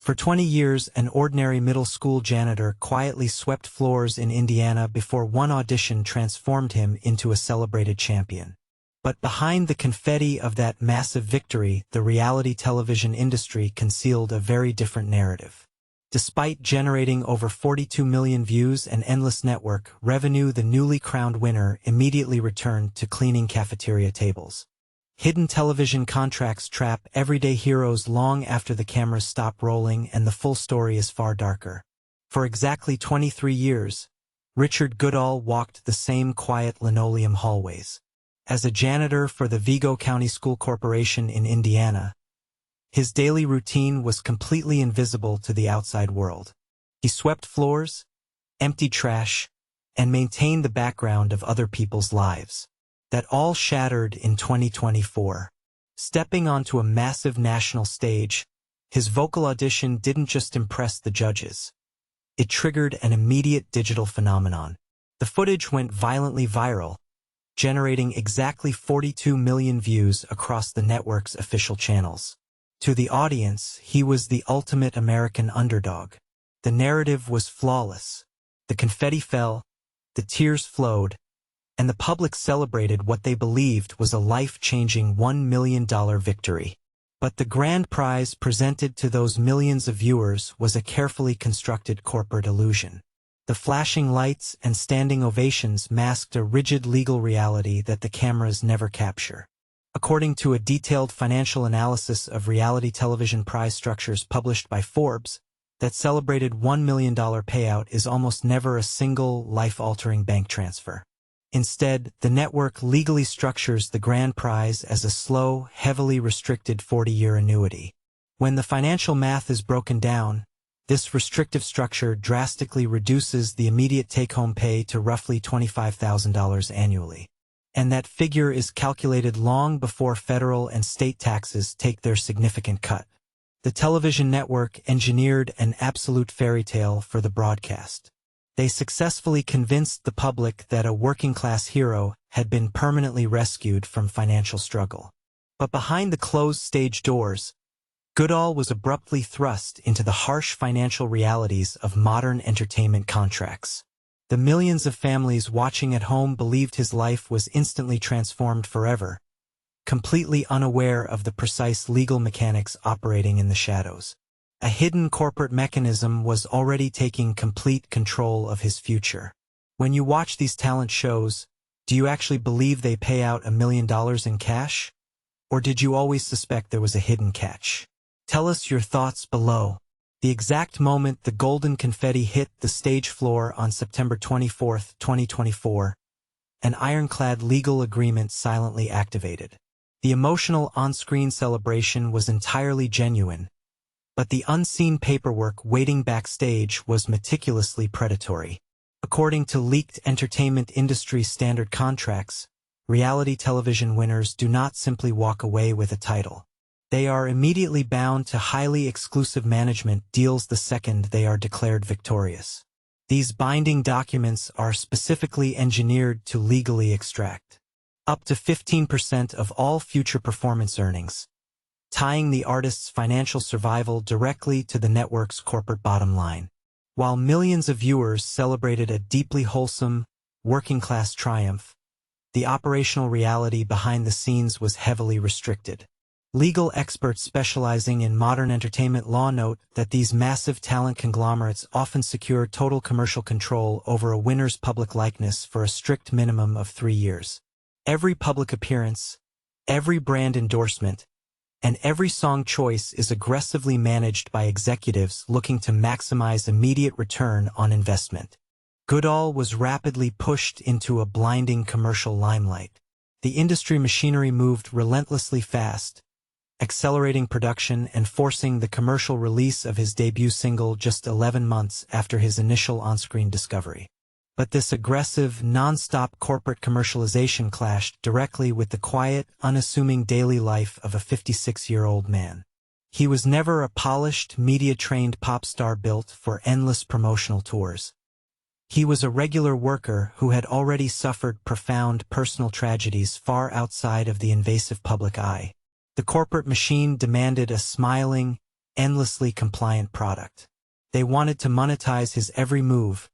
For 20 years, an ordinary middle school janitor quietly swept floors in Indiana before one audition transformed him into a celebrated champion. But behind the confetti of that massive victory, the reality television industry concealed a very different narrative. Despite generating over 42 million views and endless network revenue, the newly crowned winner immediately returned to cleaning cafeteria tables. Hidden television contracts trap everyday heroes long after the cameras stop rolling, and the full story is far darker. For exactly 23 years, Richard Goodall walked the same quiet linoleum hallways. As a janitor for the Vigo County School Corporation in Indiana, his daily routine was completely invisible to the outside world. He swept floors, emptied trash, and maintained the background of other people's lives. That all shattered in 2024. Stepping onto a massive national stage, his vocal audition didn't just impress the judges. It triggered an immediate digital phenomenon. The footage went violently viral, generating exactly 42 million views across the network's official channels. To the audience, he was the ultimate American underdog. The narrative was flawless. The confetti fell, the tears flowed, and the public celebrated what they believed was a life-changing $1 million victory. But the grand prize presented to those millions of viewers was a carefully constructed corporate illusion. The flashing lights and standing ovations masked a rigid legal reality that the cameras never capture. According to a detailed financial analysis of reality television prize structures published by Forbes, that celebrated $1 million payout is almost never a single life-altering bank transfer. Instead, the network legally structures the grand prize as a slow, heavily restricted 40-year annuity. When the financial math is broken down, this restrictive structure drastically reduces the immediate take-home pay to roughly $25,000 annually. And that figure is calculated long before federal and state taxes take their significant cut. The television network engineered an absolute fairy tale for the broadcast. They successfully convinced the public that a working-class hero had been permanently rescued from financial struggle. But behind the closed stage doors, Goodall was abruptly thrust into the harsh financial realities of modern entertainment contracts. The millions of families watching at home believed his life was instantly transformed forever, completely unaware of the precise legal mechanics operating in the shadows. A hidden corporate mechanism was already taking complete control of his future. When you watch these talent shows, do you actually believe they pay out $1 million in cash? Or did you always suspect there was a hidden catch? Tell us your thoughts below. The exact moment the golden confetti hit the stage floor on September 24, 2024, an ironclad legal agreement silently activated. The emotional on-screen celebration was entirely genuine, but the unseen paperwork waiting backstage was meticulously predatory. According to leaked entertainment industry standard contracts, reality television winners do not simply walk away with a title. They are immediately bound to highly exclusive management deals the second they are declared victorious. These binding documents are specifically engineered to legally extract up to 15% of all future performance earnings, tying the artist's financial survival directly to the network's corporate bottom line. While millions of viewers celebrated a deeply wholesome, working-class triumph, the operational reality behind the scenes was heavily restricted. Legal experts specializing in modern entertainment law note that these massive talent conglomerates often secure total commercial control over a winner's public likeness for a strict minimum of 3 years. Every public appearance, every brand endorsement, and every song choice is aggressively managed by executives looking to maximize immediate return on investment. Goodall was rapidly pushed into a blinding commercial limelight. The industry machinery moved relentlessly fast, accelerating production and forcing the commercial release of his debut single just 11 months after his initial on-screen discovery. But this aggressive, non-stop corporate commercialization clashed directly with the quiet, unassuming daily life of a 56-year-old man. He was never a polished, media-trained pop star built for endless promotional tours. He was a regular worker who had already suffered profound personal tragedies far outside of the invasive public eye. The corporate machine demanded a smiling, endlessly compliant product. They wanted to monetize his every move,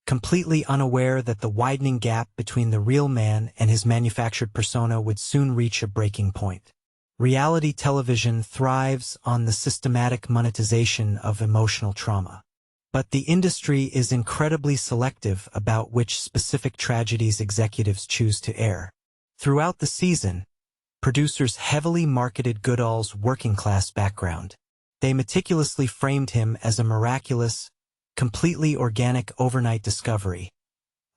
completely unaware that the widening gap between the real man and his manufactured persona would soon reach a breaking point. Reality television thrives on the systematic monetization of emotional trauma. But the industry is incredibly selective about which specific tragedies executives choose to air. Throughout the season, producers heavily marketed Goodall's working-class background. They meticulously framed him as a miraculous, completely organic overnight discovery,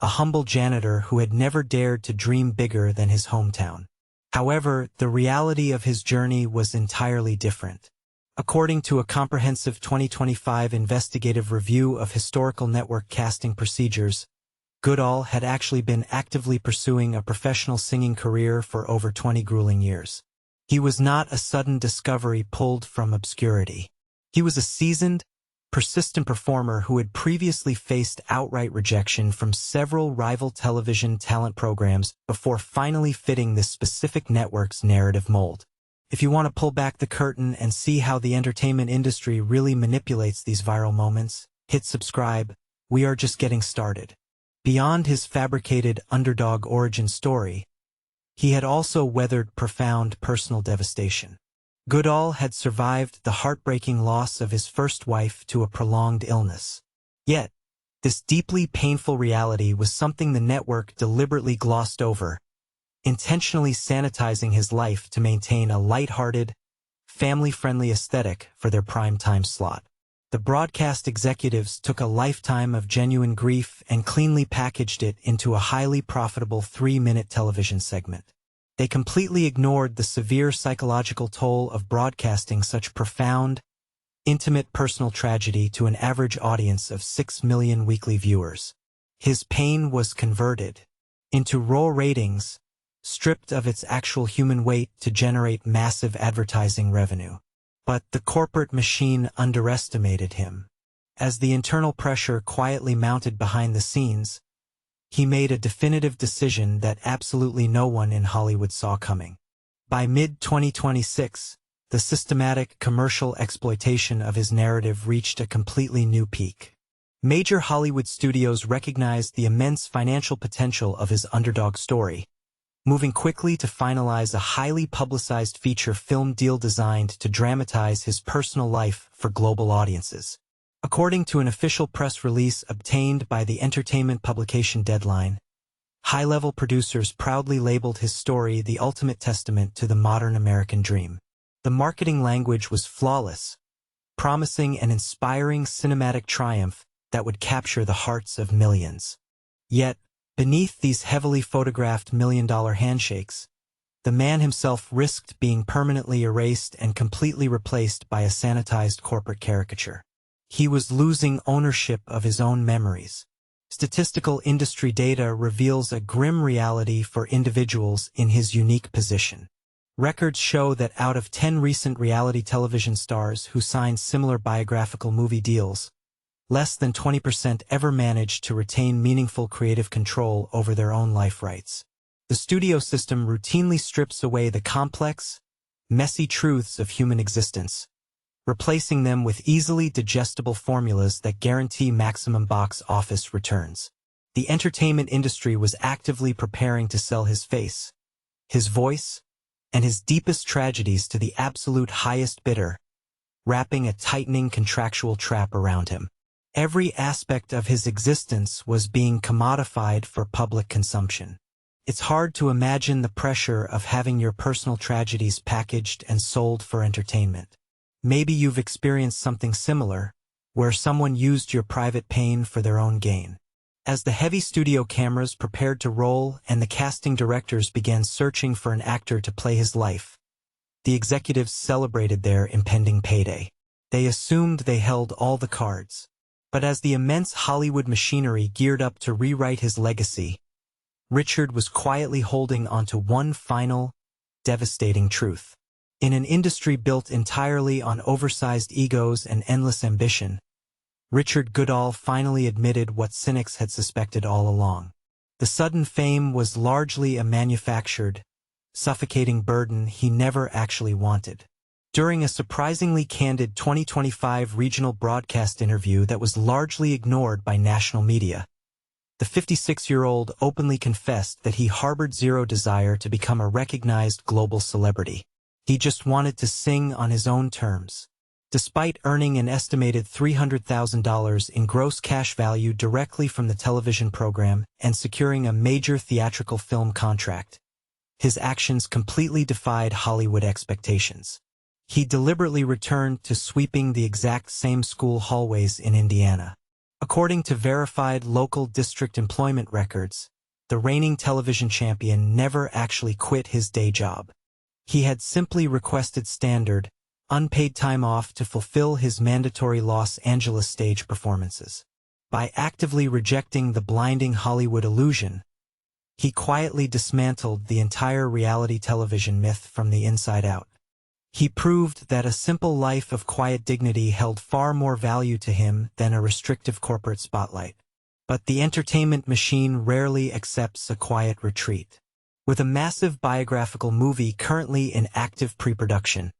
a humble janitor who had never dared to dream bigger than his hometown. However, the reality of his journey was entirely different. According to a comprehensive 2025 investigative review of historical network casting procedures, Goodall had actually been actively pursuing a professional singing career for over 20 grueling years. He was not a sudden discovery pulled from obscurity. He was a seasoned, persistent performer who had previously faced outright rejection from several rival television talent programs before finally fitting this specific network's narrative mold. If you want to pull back the curtain and see how the entertainment industry really manipulates these viral moments, hit subscribe. We are just getting started. Beyond his fabricated underdog origin story, he had also weathered profound personal devastation. Goodall had survived the heartbreaking loss of his first wife to a prolonged illness. Yet, this deeply painful reality was something the network deliberately glossed over, intentionally sanitizing his life to maintain a lighthearted, family-friendly aesthetic for their primetime slot. The broadcast executives took a lifetime of genuine grief and cleanly packaged it into a highly profitable 3-minute television segment. They completely ignored the severe psychological toll of broadcasting such profound, intimate personal tragedy to an average audience of 6 million weekly viewers. His pain was converted into raw ratings, stripped of its actual human weight to generate massive advertising revenue. But the corporate machine underestimated him. As the internal pressure quietly mounted behind the scenes, he made a definitive decision that absolutely no one in Hollywood saw coming. By mid-2026, the systematic commercial exploitation of his narrative reached a completely new peak. Major Hollywood studios recognized the immense financial potential of his underdog story, moving quickly to finalize a highly publicized feature film deal designed to dramatize his personal life for global audiences. According to an official press release obtained by the entertainment publication Deadline, high-level producers proudly labeled his story the ultimate testament to the modern American dream. The marketing language was flawless, promising an inspiring cinematic triumph that would capture the hearts of millions. Yet, beneath these heavily photographed million-dollar handshakes, the man himself risked being permanently erased and completely replaced by a sanitized corporate caricature. He was losing ownership of his own memories. Statistical industry data reveals a grim reality for individuals in his unique position. Records show that out of 10 recent reality television stars who signed similar biographical movie deals, less than 20% ever managed to retain meaningful creative control over their own life rights. The studio system routinely strips away the complex, messy truths of human existence, replacing them with easily digestible formulas that guarantee maximum box office returns. The entertainment industry was actively preparing to sell his face, his voice, and his deepest tragedies to the absolute highest bidder, wrapping a tightening contractual trap around him. Every aspect of his existence was being commodified for public consumption. It's hard to imagine the pressure of having your personal tragedies packaged and sold for entertainment. Maybe you've experienced something similar, where someone used your private pain for their own gain. As the heavy studio cameras prepared to roll and the casting directors began searching for an actor to play his life, the executives celebrated their impending payday. They assumed they held all the cards. But as the immense Hollywood machinery geared up to rewrite his legacy, Richard was quietly holding onto one final, devastating truth. In an industry built entirely on oversized egos and endless ambition, Richard Goodall finally admitted what cynics had suspected all along. The sudden fame was largely a manufactured, suffocating burden he never actually wanted. During a surprisingly candid 2025 regional broadcast interview that was largely ignored by national media, the 56-year-old openly confessed that he harbored zero desire to become a recognized global celebrity. He just wanted to sing on his own terms. Despite earning an estimated $300,000 in gross cash value directly from the television program and securing a major theatrical film contract, his actions completely defied Hollywood expectations. He deliberately returned to sweeping the exact same school hallways in Indiana. According to verified local district employment records, the reigning television champion never actually quit his day job. He had simply requested standard, unpaid time off to fulfill his mandatory Los Angeles stage performances. By actively rejecting the blinding Hollywood illusion, he quietly dismantled the entire reality television myth from the inside out. He proved that a simple life of quiet dignity held far more value to him than a restrictive corporate spotlight. But the entertainment machine rarely accepts a quiet retreat. With a massive biographical movie currently in active pre-production,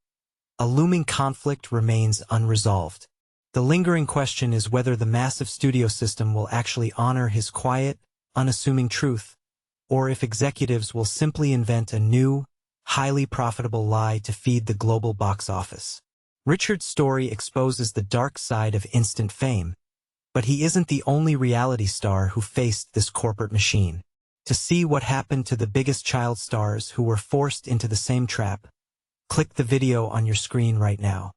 a looming conflict remains unresolved. The lingering question is whether the massive studio system will actually honor his quiet, unassuming truth, or if executives will simply invent a new, highly profitable lie to feed the global box office. Richard's story exposes the dark side of instant fame, but he isn't the only reality star who faced this corporate machine. To see what happened to the biggest child stars who were forced into the same trap, click the video on your screen right now.